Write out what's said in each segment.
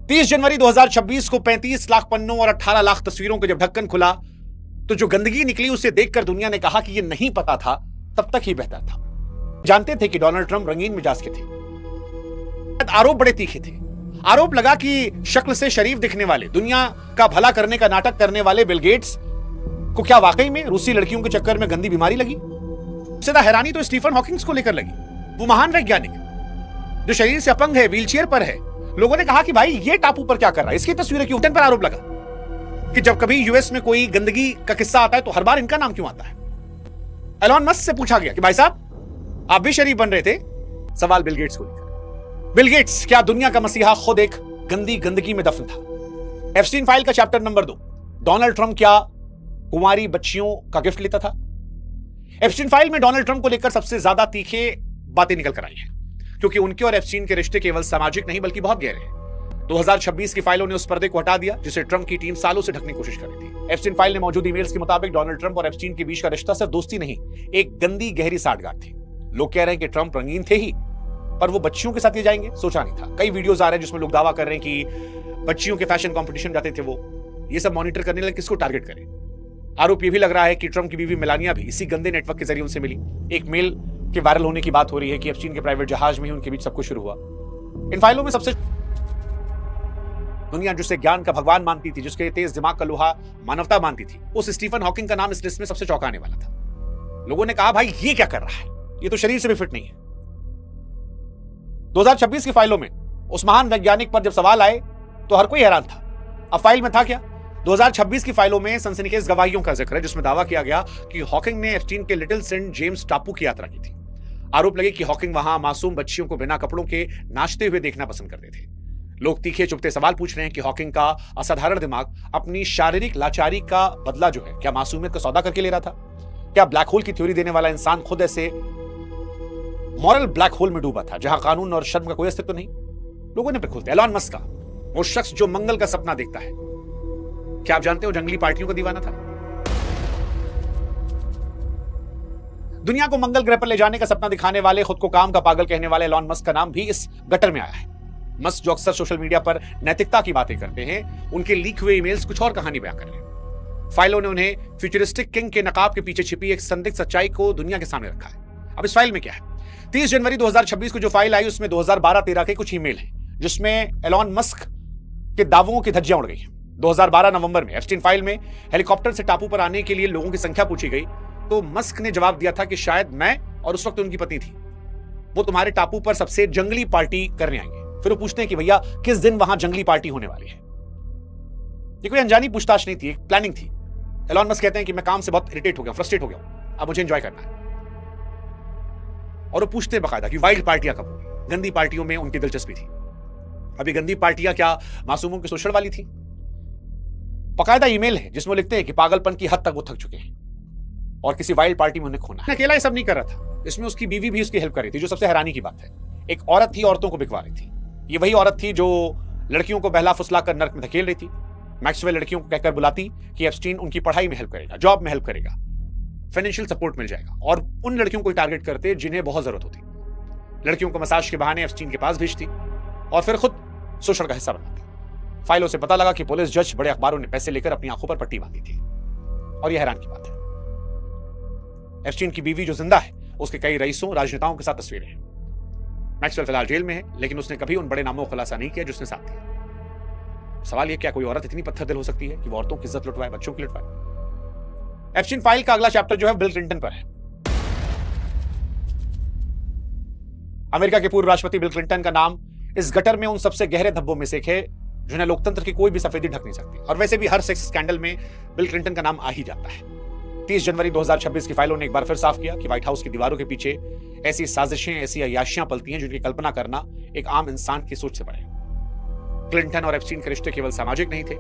30 जनवरी 2026 को 35 लाख पन्नों और 18 लाख तस्वीरों के जब ढक्कन खुला तो जो गंदगी निकली उसे देखकर दुनिया ने कहा कि यह नहीं पता था तब तक ही बेहतर था। जानते थे कि डोनाल्ड ट्रंप रंगीन मिजाज के थे। आरोप बड़े तीखे थे। आरोप लगा कि शक्ल से शरीफ दिखने वाले, दुनिया का भला करने का नाटक करने वाले बिल गेट्स को क्या वाकई में रूसी लड़कियों के चक्कर में गंदी बीमारी लगी। सबसे ज्यादा हैरानी तो स्टीफन हॉकिंग्स को लेकर लगी। वो महान वैज्ञानिक जो शरीर से अपंग है, व्हीलचेयर पर है। लोगों ने कहा कि भाई ये टापू पर क्या कर रहा है, इसकी तस्वीरें क्यों। पर आरोप लगा कि जब कभी यूएस में कोई गंदगी का किस्सा आता है तो हर बार इनका नाम क्यों आता है। एलॉन मस्क से पूछा गया कि भाई साहब आप भी शरीफ बन रहे थे। सवाल बिल गेट्स को लेकर। बिल गेट्स क्या दुनिया का मसीहा खुद एक गंदगी में दफन था। एप्स्टीन फाइल का चैप्टर नंबर 2, डोनाल्ड ट्रंप क्या कुंवारी बच्चियों का गिफ्ट लेता था। एप्स्टीन फाइल में डोनाल्ड ट्रंप को लेकर सबसे ज्यादा तीखे बातें निकल कर आई हैं, क्योंकि उनके और एप्स्टीन के रिश्ते केवल सामाजिक नहीं बल्कि बहुत गहरे हैं। 2026 की फाइलों ने उस पर्दे को हटा दिया जिसे ट्रंप की टीम सालों से ढकने की कोशिश कर रही थी। एप्स्टीन फाइल ने मौजूद ईमेल्स के मुताबिक डोनाल्ड ट्रंप और एप्स्टीन के बीच का रिश्ता सिर्फ दोस्ती नहीं, एक गंदी गहरी साठगांठ थी। लोग कह रहे हैं कि ट्रंप रंगीन थे ही, पर वो बच्चियों के साथ ये जाएंगे सोचा नहीं था। कई वीडियोस आ रहे हैं जिसमें लोग दावा कर रहे हैं कि बच्चियों के फैशन कॉम्पिटिशन जाते थे वो। ये सब मॉनिटर करने लगे किसको टारगेट करें। आरोप ये भी लग रहा है कि ट्रंप की बीवी मेलानिया भी इसी गंदे नेटवर्क के जरिए उनसे मिली। एक मेल के वायरल होने की बात हो रही है कि एप्स्टीन के प्राइवेट जहाज में ही उनके बीच सब कुछ शुरू हुआ। इन फाइलों में सबसे दुनिया जिसे ज्ञान का भगवान मानती थी, जिसके तेज दिमाग का लोहा मानवता मानती थी, उस स्टीफन हॉकिंग का नाम इस लिस्ट में सबसे चौंकाने वाला था। लोगों ने कहा भाई ये क्या कर रहा है, ये तो शरीर से भी फिट नहीं है। 2026 की फाइलों में उस महान वैज्ञानिक पर जब सवाल आए तो हर कोई हैरान था। अब फाइल में था क्या। 2026 की फाइलों में सनसनीखेज गवाहियों का जिक्र है जिसमें दावा किया गया कि हॉकिंग ने एप्स्टीन के लिटिल सेंट जेम्स टापू की यात्रा की थी। आरोप लगे कि हॉकिंग वहां मासूम बच्चियों को बिना कपड़ों के नाचते हुए देखना पसंद करते थे। लोग तीखे चुपते सवाल पूछ रहे हैं कि हॉकिंग का असाधारण दिमाग अपनी शारीरिक लाचारी का बदला जो है क्या मासूमियत का सौदा करके ले रहा था। क्या ब्लैक होल की थ्योरी देने वाला इंसान खुद ऐसे मॉरल ब्लैक होल में डूबा था जहां कानून और शर्म का कोई अस्तित्व नहीं। लोगों ने खुलते एलॉन मस्क का, वो शख्स जो मंगल का सपना देखता है, क्या आप जानते हो जंगली पार्टियों का दीवाना था। दुनिया को मंगल ग्रह पर ले जाने का सपना दिखाने वाले, खुद को काम का पागल कहने वाले एलॉन मस्क का नाम भी इस गटर में आया है। मस्क जो अक्सर सोशल मीडिया पर नैतिकता की बातें करते हैं, उनके लीक हुए ईमेल्स कुछ और कहानी बयां कर रहे हैं। फाइलों ने उन्हें फ्यूचरिस्टिक किंग के नकाब के पीछे छिपी एक संदिग्ध सच्चाई को दुनिया के सामने रखा है। अब इस फाइल में क्या है। 30 जनवरी 2026 को जो फाइल आई उसमें 2012-13 के कुछ ईमेल हैं जिसमें एलॉन मस्क के दावों की धज्जियां उड़ गई हैं। 2012 नवंबर में एप्स्टीन फाइल में हेलीकॉप्टर से टापू पर आने के लिए लोगों की संख्या पूछी गई तो मस्क ने जवाब दिया था कि शायद मैं और उस वक्त उनकी पत्नी थी, वो तुम्हारे टापू पर सबसे जंगली पार्टी करने आएंगे। फिर वो पूछते हैं कि भैया किस दिन वहां जंगली पार्टी होने वाली है। ये कोई अनजानी पूछताछ नहीं थी, एक प्लानिंग थी। एलॉन मस्क कहते हैं कि मैं काम से बहुत इरिटेट हो गया, फ्रस्ट्रेट हो गया, अब मुझे एंजॉय करना है। और वो पूछते हैं बकायदा कि वाइल्ड पार्टियां कब होंगी। गंदी पार्टियों में उनकी दिलचस्पी थी। अभी गंदी पार्टियां क्या मासूमों के शोषण वाली थी। बकायदा ईमेल है जिसमें लिखते हैं कि पागलपन की हद तक वो थक चुके हैं और किसी वाइल्ड पार्टी में उन्हें खोना है। अकेला ये सब नहीं कर रहा था, इसमें उसकी बीवी भी उसकी हेल्प कर रही थी, जो सबसे हैरानी की बात है। एक औरत थी, औरतों को बिकवा रही थी। ये वही औरत थी जो लड़कियों को बहला फुसला कर नर्क में धकेल रही थी। मैक्सवेल लड़कियों को कहकर बुलाती कि एप्स्टीन उनकी पढ़ाई में हेल्प करेगा, जॉब में हेल्प करेगा, फाइनेंशियल सपोर्ट मिल जाएगा, और उन लड़कियों को टारगेट करते जिन्हें बहुत जरूरत होती। लड़कियों को मसाज के बहाने एप्स्टीन के पास भेजती और फिर खुद शोषण का हिस्सा बनाती। फाइलों से पता लगा कि पुलिस, जज, बड़े अखबारों ने पैसे लेकर अपनी आंखों पर पट्टी बांधी थी। और यह हैरान की बात है, एप्स्टीन की बीवी जो जिंदा है उसके कई रईसों, राजनेताओं के साथ तस्वीरें हैं। मैक्सवेल फिलहाल जेल में है, लेकिन उसने कभी उन बड़े नामों का खुलासा नहीं किया जिसने साथ दिया। सवाल यह क्या कोई औरत इतनी पत्थर दिल हो सकती है कि वो औरतों की इज्जत लुटवाए, बच्चों की लुटवाए। एप्स्टीन फाइल का अगला चैप्टर जो है बिल क्लिंटन पर है। अमेरिका के पूर्व राष्ट्रपति बिल क्लिंटन का नाम इस गटर में उन सबसे गहरे धब्बों में से एक है जिन्हें लोकतंत्र की कोई भी सफेदी ढक नहीं सकती। और वैसे भी हर सेक्स स्कैंडल में बिल क्लिंटन का नाम आ ही जाता है। 30 जनवरी 2026 की फाइलों ने एक बार फिर साफ किया कि व्हाइट हाउस की दीवारों के पीछे ऐसी साजिशें, ऐसी अय्याशियां पलती हैं जिनकी कल्पना करना एक आम इंसान की सोच से परे। क्लिंटन और एप्स्टीन के रिश्ते केवल सामाजिक नहीं थे,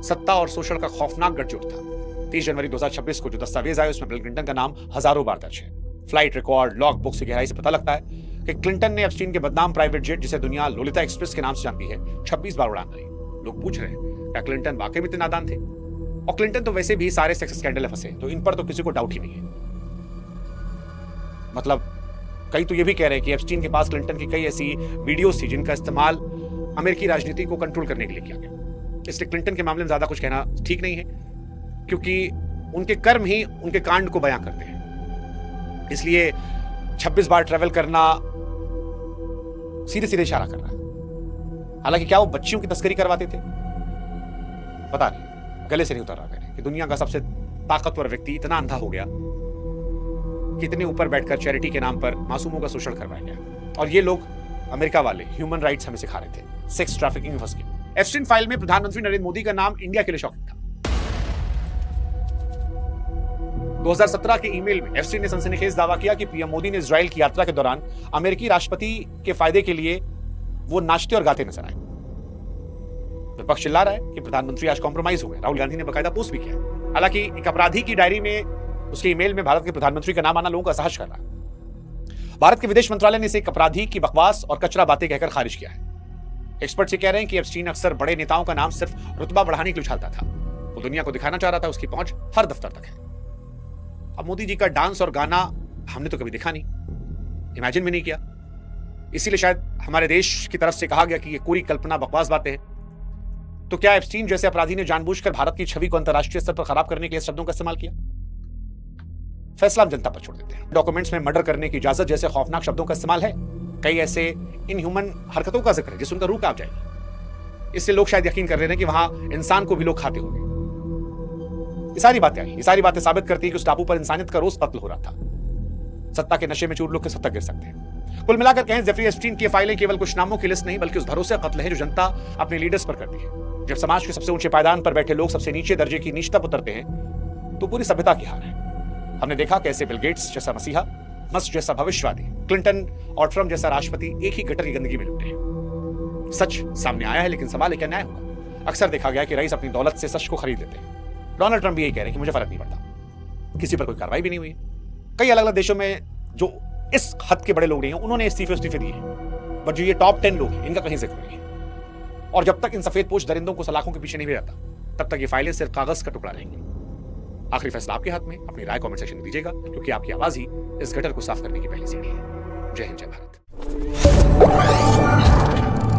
सत्ता और शोषण का खौफनाक गठजोड़ था। 30 जनवरी 2026 को जो दस्तावेज आए उसमें बिल क्लिंटन का नाम हजारों बार दर्ज है। फ्लाइट रिकॉर्ड, लॉग बुक से गहराई से पता लगता है कि क्लिंटन ने एप्स्टीन के बदनाम प्राइवेट जेट, जिसे दुनिया लोलिता एक्सप्रेस के नाम से जानती है, 26 बार उड़ान भरी। लोग पूछ रहे हैं क्या क्लिंटन वाकई में इतने नादान थे। और क्लिंटन तो वैसे भी सारे सेक्स स्कैंडल में फंसे, तो इन पर तो किसी को डाउट ही नहीं है। मतलब कई तो ये भी कह रहे हैं कि एप्स्टीन के पास क्लिंटन की कई ऐसी वीडियोस थी जिनका इस्तेमाल अमेरिकी राजनीति को कंट्रोल करने के लिए किया गया। इसलिए क्लिंटन के मामले में ज्यादा कुछ कहना ठीक नहीं है, क्योंकि उनके कर्म ही उनके कांड को बयां करते हैं। इसलिए 26 बार ट्रैवल करना सीधे सीधे इशारा कर रहा है। हालांकि क्या वो बच्चियों की तस्करी करवाते थे, पता नहीं, गले से नहीं उतर रहा मेरे कि दुनिया का सबसे ताकतवर व्यक्ति इतना अंधा हो गया कि इतने ऊपर बैठकर चैरिटी के नाम पर मासूमों का शोषण करवाया गया। और ये लोग अमेरिका वाले ह्यूमन राइट्स हमें सिखा रहे थे, सेक्स ट्रैफिकिंग में फंस गए। एप्स्टीन फाइल में प्रधानमंत्री नरेंद्र मोदी का नाम इंडिया के लिए शॉकिंग था। 2017 के ईमेल में एप्स्टीन ने सनसनीखेज दावा किया कि पीएम मोदी ने इजराइल की यात्रा के दौरान अमेरिकी राष्ट्रपति के फायदे के लिए वो नाचते और गाते नजर आए। विपक्ष चिल्ला रहा है कि प्रधानमंत्री आज कॉम्प्रोमाइज हो गए। राहुल गांधी ने बकायदा पोस्ट भी किया। हालांकि एक अपराधी की डायरी में उसके ईमेल में भारत के प्रधानमंत्री का नाम आना लोगों को असहज कर रहा है। भारत के विदेश मंत्रालय ने इसे एक अपराधी की बकवास और कचरा बातें कहकर खारिज किया है। एक्सपर्ट ये कह रहे हैं कि एप्स्टीन अक्सर बड़े नेताओं का नाम सिर्फ रुतबा बढ़ाने के लिए उछालता था। वो दुनिया को दिखाना चाह रहा था उसकी पहुंच हर दफ्तर तक है। अब मोदी जी का डांस और गाना हमने तो कभी देखा नहीं, इमेजिन भी नहीं किया। इसीलिए शायद हमारे देश की तरफ से कहा गया कि ये पूरी कल्पना बकवास बातें हैं। तो क्या एप्स्टीन जैसे अपराधी ने जानबूझकर भारत की छवि को अंतर्राष्ट्रीय स्तर पर खराब करने के लिए शब्दों का इस्तेमाल किया? फैसला हम जनता पर छोड़ देते हैं। डॉक्यूमेंट्स में मर्डर करने की इजाजत जैसे खौफनाक शब्दों का इस्तेमाल है। कई ऐसे इनह्यूमन हरकतों का जिक्र है जिससे उनका रूह कांप जाएगी। इससे लोग शायद यकीन कर रहे हैं कि वहां इंसान को भी लोग खाते होंगे। ये सारी बातें साबित करती है कि उस टापू पर इंसानियत का रोज कत्ल हो रहा था। सत्ता के नशे में चूर लोग किस हद तक गिर सकते हैं। कुल मिलाकर कहें, जेफरी एप्स्टीन की फाइलें केवल कुछ नामों की लिस्ट नहीं बल्कि उस भरोसे का कत्ल है जो जनता अपने लीडर्स पर करती है। जब समाज के सबसे ऊंचे पायदान पर बैठे लोग सबसे नीचे दर्जे की नीचता पर उतरते हैं तो पूरी सभ्यता की हार है। हमने देखा कैसे बिल गेट्स जैसा मसीहा, मस्क जैसा भविष्यवादी, क्लिंटन और ट्रंप जैसा राष्ट्रपति एक ही गटर की गंदगी में लुटे हैं। सच सामने आया है, लेकिन सवाल है क्या न्याय होगा? अक्सर देखा गया कि रईस अपनी दौलत से सच को खरीद लेते हैं। डोनाल्ड ट्रंप भी यही कह रहे हैं कि मुझे फर्क नहीं पड़ता, किसी पर कोई कार्रवाई भी नहीं हुई। कई अलग अलग देशों में जो इस हद के बड़े लोग नहीं हैं उन्होंने इस्तीफे दिए, बट जो ये टॉप 10 लोग हैं इनका कहीं जिक्र नहीं है। और जब तक इन सफेद पोश दरिंदों को सलाखों के पीछे नहीं भेजा जाता तब तक ये फाइलें सिर्फ कागज का टुकड़ा रहेंगी। आखिरी फैसला आपके हाथ में। अपनी राय कमेंट सेक्शन में दीजिएगा, क्योंकि आपकी आवाज ही इस गटर को साफ करने की पहली सीढ़ी है। जय हिंद, जय भारत।